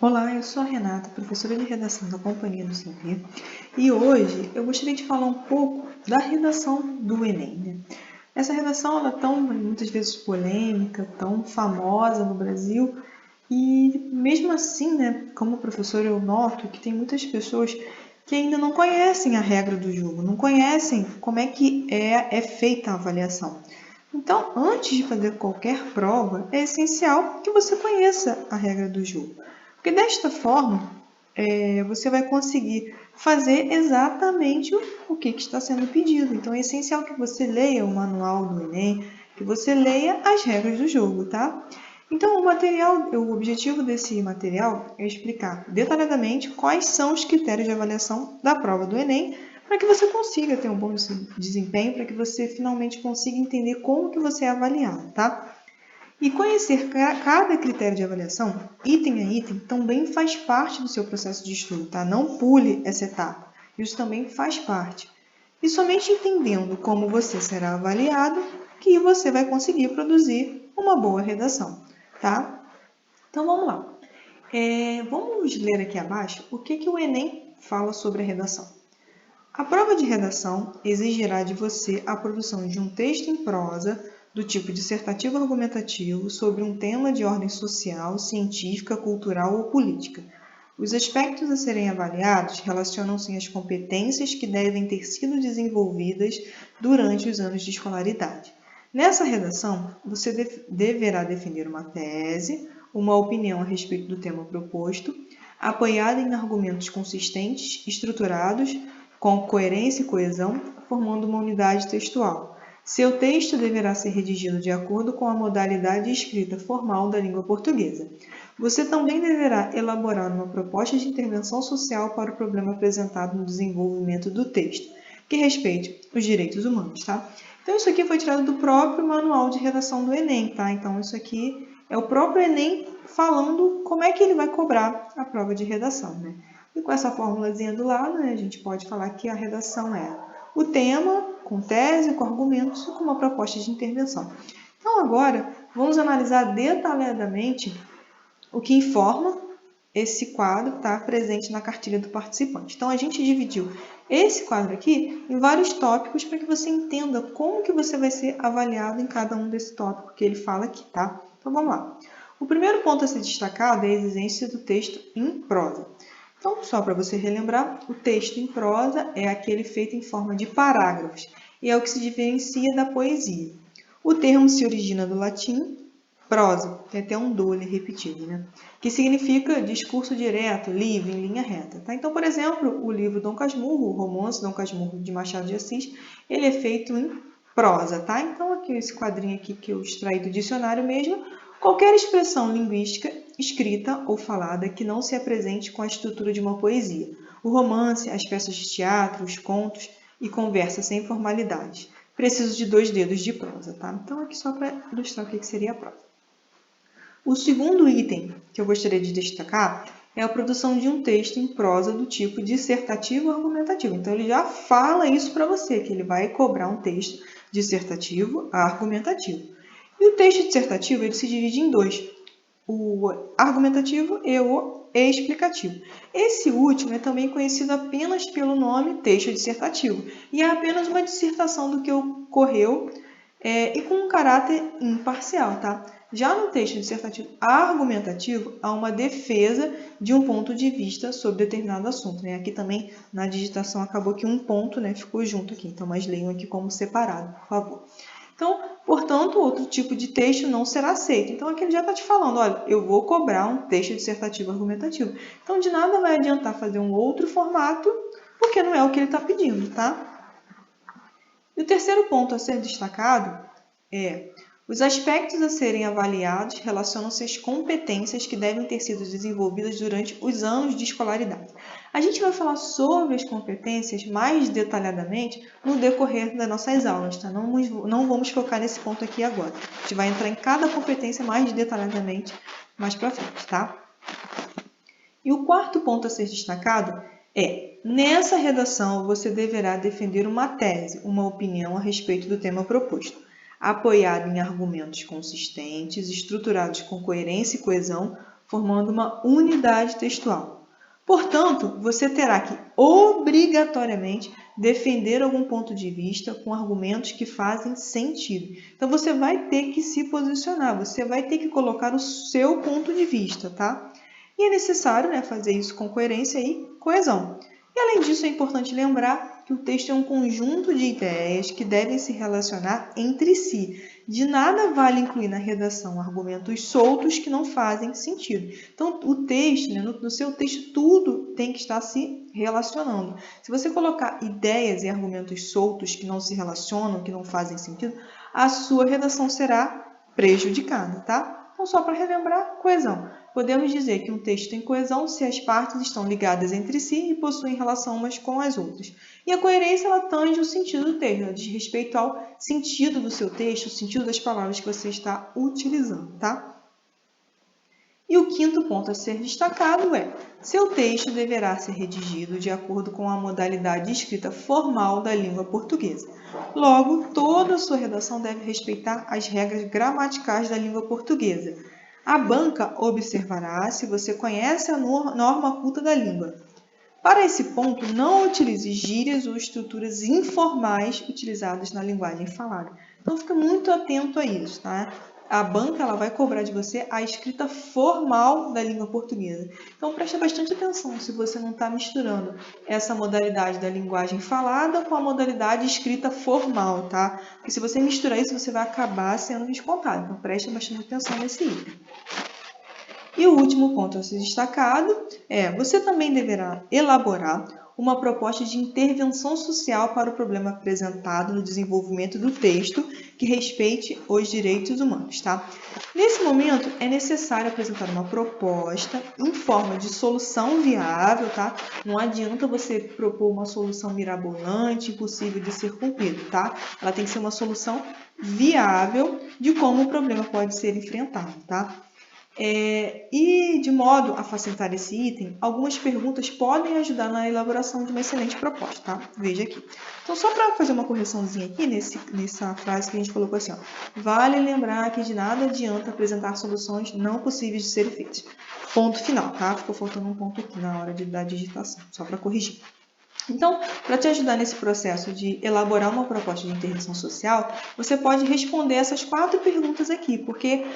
Olá, eu sou a Renata, professora de redação da Companhia do Saber, e hoje eu gostaria de falar um pouco da redação do Enem, né? Essa redação ela é tão, muitas vezes, polêmica, tão famosa no Brasil, e mesmo assim, né, como professora eu noto que tem muitas pessoas que ainda não conhecem a regra do jogo, não conhecem como é que é feita a avaliação. Então, antes de fazer qualquer prova, é essencial que você conheça a regra do jogo. Porque desta forma, você vai conseguir fazer exatamente o que está sendo pedido. Então, é essencial que você leia o manual do Enem, que você leia as regras do jogo, tá? Então, o objetivo desse material é explicar detalhadamente quais são os critérios de avaliação da prova do Enem, para que você consiga ter um bom desempenho, para que você finalmente consiga entender como que você é avaliado, tá? E conhecer cada critério de avaliação, item a item, também faz parte do seu processo de estudo, tá? Não pule essa etapa. Isso também faz parte. E somente entendendo como você será avaliado, que você vai conseguir produzir uma boa redação, tá? Então vamos lá. Vamos ler aqui abaixo o que o Enem fala sobre a redação. A prova de redação exigirá de você a produção de um texto em prosa do tipo dissertativo argumentativo sobre um tema de ordem social, científica, cultural ou política. Os aspectos a serem avaliados relacionam-se às competências que devem ter sido desenvolvidas durante os anos de escolaridade. Nessa redação, você deverá defender uma tese, uma opinião a respeito do tema proposto, apoiada em argumentos consistentes, estruturados, com coerência e coesão, formando uma unidade textual. Seu texto deverá ser redigido de acordo com a modalidade escrita formal da língua portuguesa. Você também deverá elaborar uma proposta de intervenção social para o problema apresentado no desenvolvimento do texto, que respeite os direitos humanos, tá? Então, isso aqui foi tirado do próprio manual de redação do Enem, tá? Então, isso aqui é o próprio Enem falando como é que ele vai cobrar a prova de redação, né? E com essa formulazinha do lado, né, a gente pode falar que a redação é o tema, com tese, com argumentos e com uma proposta de intervenção. Então, agora, vamos analisar detalhadamente o que informa esse quadro está presente na cartilha do participante. Então, a gente dividiu esse quadro aqui em vários tópicos para que você entenda como que você vai ser avaliado em cada um desses tópicos que ele fala aqui, tá? Então, vamos lá. O primeiro ponto a ser destacado é a exigência do texto em prosa. Então, só para você relembrar, o texto em prosa é aquele feito em forma de parágrafos e é o que se diferencia da poesia. O termo se origina do latim prosa, tem até um do ali repetido, né? Que significa discurso direto, livre, em linha reta. Tá? Então, por exemplo, o livro Dom Casmurro, o romance Dom Casmurro de Machado de Assis, ele é feito em prosa, tá? Então, aqui esse quadrinho aqui que eu extraí do dicionário mesmo, qualquer expressão linguística escrita ou falada que não se apresente com a estrutura de uma poesia. O romance, as peças de teatro, os contos e conversa sem formalidades. Preciso de 2 dedos de prosa, tá? Então, aqui só para ilustrar o que seria a prosa. O segundo item que eu gostaria de destacar é a produção de um texto em prosa do tipo dissertativo argumentativo. Então, ele já fala isso para você, que ele vai cobrar um texto dissertativo argumentativo. E o texto dissertativo ele se divide em 2, o argumentativo e o explicativo. Esse último é também conhecido apenas pelo nome texto dissertativo, e é apenas uma dissertação do que ocorreu e com um caráter imparcial, tá? Já no texto dissertativo argumentativo, há uma defesa de um ponto de vista sobre determinado assunto, né? Aqui também, na digitação, acabou que um ponto, né, ficou junto aqui, então, mas leiam aqui como separado, por favor. Então, portanto, outro tipo de texto não será aceito. Então, aqui ele já está te falando, olha, eu vou cobrar um texto dissertativo argumentativo. Então, de nada vai adiantar fazer um outro formato, porque não é o que ele está pedindo, tá? E o terceiro ponto a ser destacado é os aspectos a serem avaliados relacionam-se às competências que devem ter sido desenvolvidas durante os anos de escolaridade. A gente vai falar sobre as competências mais detalhadamente no decorrer das nossas aulas, tá? Não vamos focar nesse ponto aqui agora. A gente vai entrar em cada competência mais detalhadamente mais para frente, tá? E o quarto ponto a ser destacado é, nessa redação você deverá defender uma tese, uma opinião a respeito do tema proposto, apoiado em argumentos consistentes, estruturados com coerência e coesão, formando uma unidade textual. Portanto, você terá que obrigatoriamente defender algum ponto de vista com argumentos que fazem sentido. Então, você vai ter que se posicionar, você vai ter que colocar o seu ponto de vista, tá? E é necessário, né, fazer isso com coerência e coesão. E, além disso, é importante lembrar que o texto é um conjunto de ideias que devem se relacionar entre si. De nada vale incluir na redação argumentos soltos que não fazem sentido. Então, o texto, né, no seu texto, tudo tem que estar se relacionando. Se você colocar ideias e argumentos soltos que não se relacionam, que não fazem sentido, a sua redação será prejudicada, tá? Então, só para relembrar, coesão. Podemos dizer que um texto tem coesão se as partes estão ligadas entre si e possuem relação umas com as outras. E a coerência, ela tange o sentido do texto, ela diz respeito ao sentido do seu texto, o sentido das palavras que você está utilizando, tá? E o quinto ponto a ser destacado é: seu texto deverá ser redigido de acordo com a modalidade de escrita formal da língua portuguesa. Logo, toda a sua redação deve respeitar as regras gramaticais da língua portuguesa. A banca observará se você conhece a norma culta da língua. Para esse ponto, não utilize gírias ou estruturas informais utilizadas na linguagem falada. Então, fica muito atento a isso, tá? A banca, ela vai cobrar de você a escrita formal da língua portuguesa. Então, preste bastante atenção se você não está misturando essa modalidade da linguagem falada com a modalidade escrita formal, tá? Porque se você misturar isso, você vai acabar sendo descontado. Então, preste bastante atenção nesse item. E o último ponto a ser destacado é: você também deverá elaborar uma proposta de intervenção social para o problema apresentado no desenvolvimento do texto que respeite os direitos humanos, tá? Nesse momento, é necessário apresentar uma proposta em forma de solução viável, tá? Não adianta você propor uma solução mirabolante, impossível de ser cumprida, tá? Ela tem que ser uma solução viável de como o problema pode ser enfrentado, tá? E de modo a facilitar esse item, algumas perguntas podem ajudar na elaboração de uma excelente proposta, tá? Veja aqui. Então, só para fazer uma correçãozinha aqui nessa frase que a gente colocou assim, ó. Vale lembrar que de nada adianta apresentar soluções não possíveis de serem feitas. Ponto final, tá? Ficou faltando um ponto aqui na hora da digitação, só para corrigir. Então, para te ajudar nesse processo de elaborar uma proposta de intervenção social, você pode responder essas 4 perguntas aqui, porque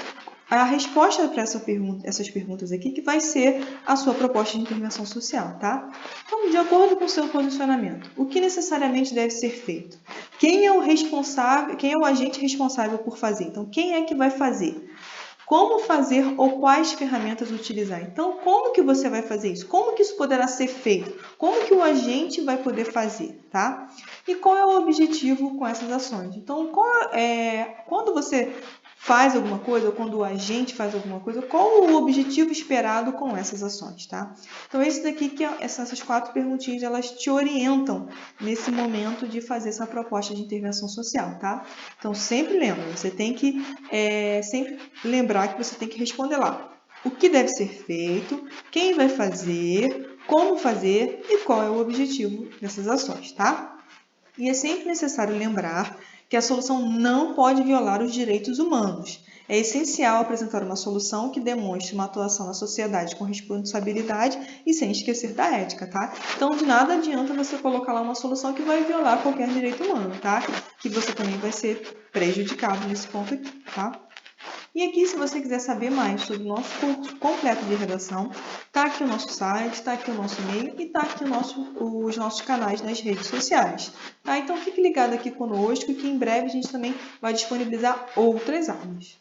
a resposta para essas perguntas aqui que vai ser a sua proposta de intervenção social, tá? Então, de acordo com o seu posicionamento, o que necessariamente deve ser feito? Quem é o responsável, quem é o agente responsável por fazer? Então, quem é que vai fazer? Como fazer ou quais ferramentas utilizar? Então, como que você vai fazer isso? Como que isso poderá ser feito? Como que o agente vai poder fazer, tá? E qual é o objetivo com essas ações? Então, quando você faz alguma coisa, ou quando o agente faz alguma coisa, qual o objetivo esperado com essas ações, tá? Então, esse daqui, essas 4 perguntinhas, elas te orientam nesse momento de fazer essa proposta de intervenção social, tá? Então, sempre lembra, você tem que sempre lembrar que você tem que responder lá o que deve ser feito, quem vai fazer, como fazer e qual é o objetivo dessas ações, tá? E é sempre necessário lembrar que a solução não pode violar os direitos humanos. É essencial apresentar uma solução que demonstre uma atuação na sociedade com responsabilidade e sem esquecer da ética, tá? Então, de nada adianta você colocar lá uma solução que vai violar qualquer direito humano, tá? Que você também vai ser prejudicado nesse ponto aqui, tá? E aqui, se você quiser saber mais sobre o nosso curso completo de redação, tá aqui o nosso site, está aqui o nosso e-mail e tá aqui os nossos canais nas redes sociais. Tá? Então, fique ligado aqui conosco que em breve a gente também vai disponibilizar outras aulas.